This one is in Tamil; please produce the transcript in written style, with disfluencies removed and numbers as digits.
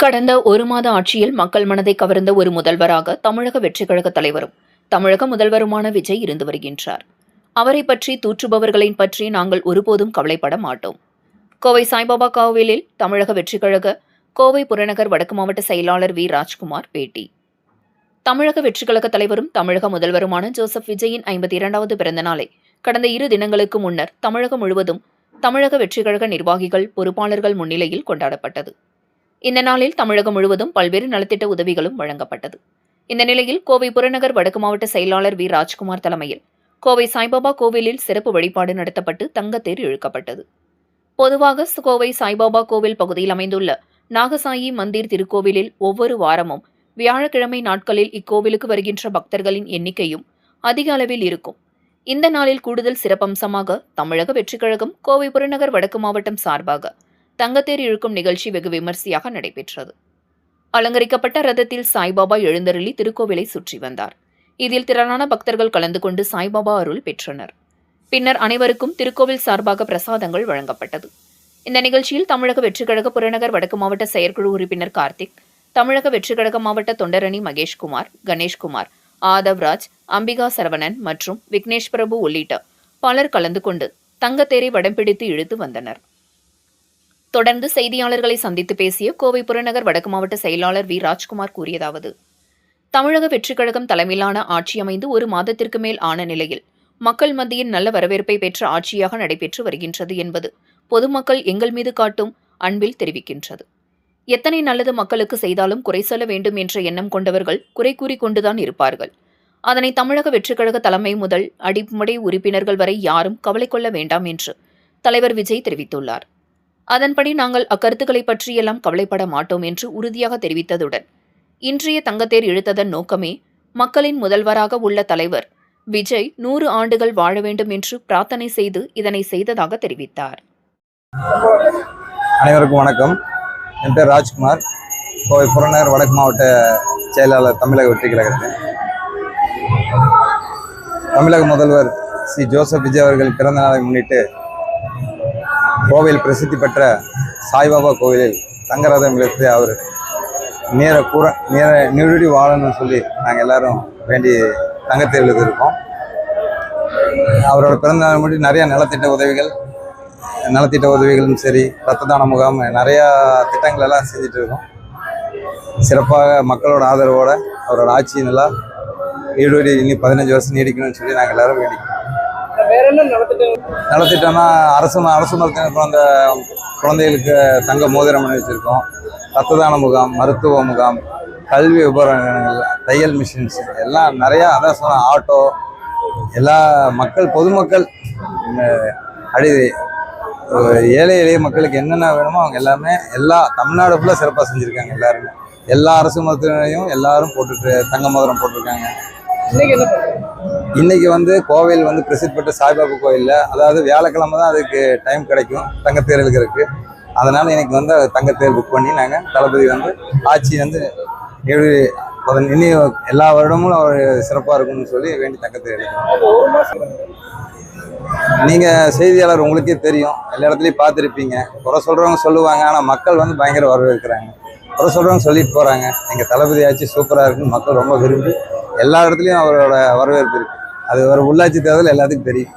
கடந்த ஒரு மாத ஆட்சியில் மக்கள் மனதை கவர்ந்த ஒரு முதல்வராக தமிழக வெற்றிக் கழக தலைவரும் தமிழக முதல்வருமான விஜய் இருந்து வருகின்றார். அவரை பற்றி தூற்றுபவர்களின் பற்றி நாங்கள் ஒருபோதும் கவலைப்பட மாட்டோம். கோவை சாய்பாபா கோவிலில் தமிழக வெற்றிக் கழக கோவை புறநகர் வடக்கு மாவட்ட செயலாளர் வி. ராஜ்குமார் பேட்டி. தமிழக வெற்றிக் கழக தலைவரும் தமிழக முதல்வருமான ஜோசப் விஜயின் 52வது பிறந்த நாளை கடந்த 2 தினங்களுக்கு முன்னர் தமிழகம் முழுவதும் தமிழக வெற்றிக் கழக நிர்வாகிகள் பொறுப்பாளர்கள் முன்னிலையில் கொண்டாடப்பட்டது. இந்த நாளில் தமிழகம் முழுவதும் பல்வேறு நலத்திட்ட உதவிகளும் வழங்கப்பட்டது. இந்த நிலையில் கோவை புறநகர் வடக்கு மாவட்ட செயலாளர் வி. ராஜ்குமார் தலைமையில் கோவை சாய்பாபா கோவிலில் சிறப்பு வழிபாடு நடத்தப்பட்டு தங்கத்தேர் இழுக்கப்பட்டது. பொதுவாக கோவை சாய்பாபா கோவில் பகுதியில் அமைந்துள்ள நாகசாயி மந்திர் திருக்கோவிலில் ஒவ்வொரு வாரமும் வியாழக்கிழமை நாட்களில் இக்கோவிலுக்கு வருகின்ற பக்தர்களின் எண்ணிக்கையும் அதிக அளவில் இருக்கும். இந்த நாளில் கூடுதல் சிறப்பம்சமாக தமிழக வெற்றிக் கழகம் கோவை புறநகர் வடக்கு மாவட்டம் சார்பாக தங்கத்தேர் இழுக்கும் நிகழ்ச்சி வெகு விமர்சையாக நடைபெற்றது. அலங்கரிக்கப்பட்ட ரதத்தில் சாய்பாபா எழுந்தருளி திருக்கோவிலை சுற்றி வந்தார். இதில் திரளான பக்தர்கள் கலந்து கொண்டு சாய்பாபா அருள் பெற்றனர். பின்னர் அனைவருக்கும் திருக்கோவில் சார்பாக பிரசாதங்கள் வழங்கப்பட்டது. இந்த நிகழ்ச்சியில் தமிழக வெற்றிக் கழக புறநகர் வடக்கு மாவட்ட செயற்குழு உறுப்பினர் கார்த்திக், தமிழக வெற்றிக் கழக மாவட்ட தொண்டரணி மகேஷ்குமார், கணேஷ்குமார், ஆதவ்ராஜ், அம்பிகா சரவணன் மற்றும் விக்னேஷ் பிரபு உள்ளிட்ட பலர் கலந்து கொண்டு தங்கத்தேரை வடம் பிடித்து இழுத்து வந்தனர். தொடர்ந்து செய்தியாளர்களை சந்தித்து பேசிய கோவை புறநகர் வடக்கு மாவட்ட செயலாளர் வி. ராஜ்குமார் கூறியதாவது: தமிழக வெற்றிக் கழகம் தலைமையிலான ஆட்சி அமைந்து ஒரு மாதத்திற்கு மேல் ஆன நிலையில் மக்கள் மத்தியில் நல்ல வரவேற்பை பெற்ற ஆட்சியாக நடைபெற்று வருகின்றது என்பது பொதுமக்கள் எங்கள் மீது காட்டும் அன்பில் தெரிவிக்கின்றது. எத்தனை நல்லது மக்களுக்கு செய்தாலும் குறை சொல்ல வேண்டும் என்ற எண்ணம் கொண்டவர்கள் குறை கூறிக்கொண்டுதான் இருப்பார்கள். அதனை தமிழக வெற்றிக் கழக தலைமை முதல் அடிப்படை உறுப்பினர்கள் வரை யாரும் கவலை கொள்ள வேண்டாம் என்று தலைவர் விஜய் தெரிவித்துள்ளார். அதன்படி நாங்கள் அக்கருத்துக்களை பற்றியெல்லாம் கவலைப்பட மாட்டோம் என்று உறுதியாக தெரிவித்ததுடன் இன்றைய தங்கத்தேர் இழுத்ததன் நோக்கமே மக்களின் முதல்வராக உள்ள தலைவர் விஜய் 100 ஆண்டுகள் வாழ வேண்டும் என்று பிரார்த்தனை செய்து இதனை செய்ததாக தெரிவித்தார். அனைவருக்கும் வணக்கம். என் பேர் ராஜ்குமார், கோவை புறநகர் வடக்கு மாவட்ட செயலாளர் தமிழக வெற்றிக் கழகத்தின். தமிழக முதல்வர் ஸ்ரீ ஜோசப் விஜய் அவர்கள் பிறந்த நாளை முன்னிட்டு கோவில் பிரசித்தி பெற்ற சாய்பாபா கோவிலில் தங்கரதம் இழுத்து அவர் நீரடி வாழணும்னு சொல்லி நாங்கள் எல்லாரும் வேண்டி தங்கத்தேர் இழுத்திருக்கோம். அவரோட பிறந்த நாள் முன்னாடி நிறையா நலத்திட்ட உதவிகளும் சரி, ரத்த தான முகாம், நிறையா திட்டங்கள் எல்லாம் செஞ்சுட்டு இருக்கோம். சிறப்பாக மக்களோட ஆதரவோடு அவரோட ஆட்சி நல்லா நீடோடி இன்னும் 15 வருஷம் நீடிக்கணும்னு சொல்லி நாங்கள் எல்லாரும் வேண்டிக்கிறோம். நலத்திட்டம்னா அரசு மருத்துவ அந்த குழந்தைகளுக்கு தங்க மோதிரம் பண்ணி வச்சுருக்கோம். ரத்த தான முகாம், மருத்துவ முகாம், கல்வி உபகரணங்கள், தையல் மிஷின்ஸ் எல்லாம் நிறையா. அதான் சொன்ன ஆட்டோ, எல்லா பொதுமக்கள் ஏழை எளிய மக்களுக்கு என்னென்ன வேணுமோ அவங்க எல்லாமே தமிழ்நாடு ஃபுல்லாக சிறப்பாக செஞ்சுருக்காங்க. எல்லாருமே எல்லா அரசு மருத்துவமனையும் எல்லாரும் தங்க மோதிரம் போட்டிருக்காங்க. இன்னைக்கு கோவில் பிரசித்தி பெற்ற சாய்பாபா கோயிலில், அதாவது வியாழக்கிழமை தான் அதுக்கு டைம் கிடைக்கும் தங்கத்தேர் இழுக்கிறதுக்கு. அதனால் இன்னைக்கு தங்கத்தேர் புக் பண்ணி நாங்கள் தளபதி ஆட்சி இனி எல்லா வருடமும் அவர் சிறப்பாக இருக்கும்னு சொல்லி வேண்டி தங்கத்தேர் இழுக்கிறோம். நீங்கள் செய்தியாளர், உங்களுக்கே தெரியும், எல்லா இடத்துலையும் பார்த்துருப்பீங்க. குறை சொல்கிறவங்க சொல்லுவாங்க, ஆனால் மக்கள் பயங்கர வரவேற்கிறாங்க. குறை சொல்கிறவங்க சொல்லிட்டு போகிறாங்க. எங்கள் தளபதி ஆட்சி சூப்பராக இருக்குன்னு மக்கள் ரொம்ப விரும்பி எல்லா இடத்துலையும் அவரோட வரவேற்பு இருக்குது. அது ஒரு உள்ளாட்சி தேர்தல் எல்லாத்துக்கும் தெரியும்.